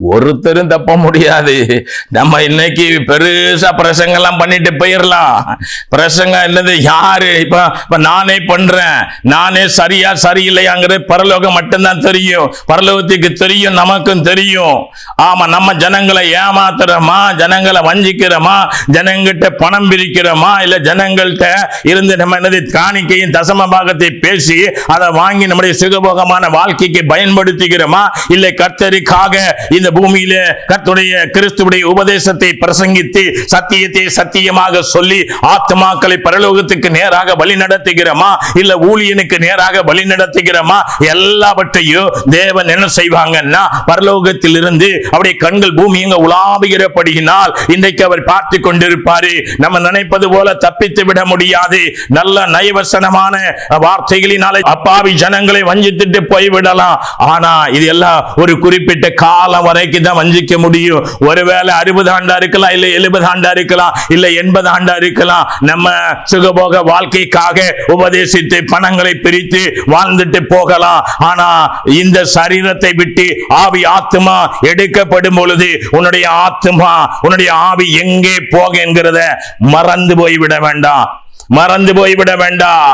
ஒருத்தரும் தப்ப முடியாது. நம்ம இன்னைக்கு பெருசா பிரசங்கம் எல்லாம் பண்ணிட்டு போயிடலாம். பிரசங்கம் என்னது? யாரு இப்ப நானே பண்றேன், நானே சரியா சரியில்லையாங்கிறது பரலோகம் மட்டும்தான் தெரியும். பரலோகத்துக்கு தெரியும், நமக்கும் தெரியும். ஆமா, நம்ம ஜனங்களை ஏமாத்துறோமா, ஜனங்களை வஞ்சிக்கிறோமா, ஜனங்கிட்ட பணம் பிரிக்கிறோமா, இல்ல ஜனங்கள்கிட்ட இருந்து நம்ம என்னது காணிக்கையும் தசம பாகத்தை பேசி அதை வாங்கி நம்முடைய சுகபோகமான வாழ்க்கைக்கு பயன்படுத்திக்கிறோமா, இல்லை கர்த்தருக்காக இந்த பூமியிலே கர்த்தருடைய கிறிஸ்துவுடைய உபதேசத்தை பிரசங்கித்து சத்தியத்தை சத்தியமாக சொல்லி ஆத்மாக்களை பரலோகத்துக்கு நேராக வழி நடத்துகிறோமா, இல்ல ஊழியனுக்கு நேராக வழி நடத்துகிறோமா? எல்லாவற்றையும் தேவன் என்ன செய்வாங்கன்னா, பரலோகத்தில் இருந்து அவருடைய கண்கள் பூமி எங்க உலாவுகிறபடியினால் இன்றைக்கு அவர் பார்த்து கொண்டிருப்பாரு. நம்ம நினைப்பது போல தப்பித்து விட முடியாது. நல்ல நயவசனமான வார்த்தைகளினாலே அப்பாவி ஜனங்களை வஞ்சித்துட்டு போய்விடலாம். ஆனா இது எல்லாம் ஒரு குறிப்பிட்ட காலம் வரைக்கும் தான் வஞ்சிக்க முடியும். ஒருவேளை 60 ஆண்டா இருக்கலாம், இல்ல 70 ஆண்டா இருக்கலாம், இல்ல 80 ஆண்டா இருக்கலாம். நம்ம சுகபோக வாழ்க்கைக்காக உபதேசித்து பணங்களை பிரித்து வாழ்ந்துட்டு போகலாம். ஆனா இந்த சரீரத்தை விட்டு ஆவி ஆத்மா எடுக்கப்படும் பொழுது உன்னுடைய ஆத்மா, உன்னுடைய ஆவி எங்கே போக என்கிறத மறந்து போய்விட வேண்டாம், மறந்து போய்விட வேண்டாம்.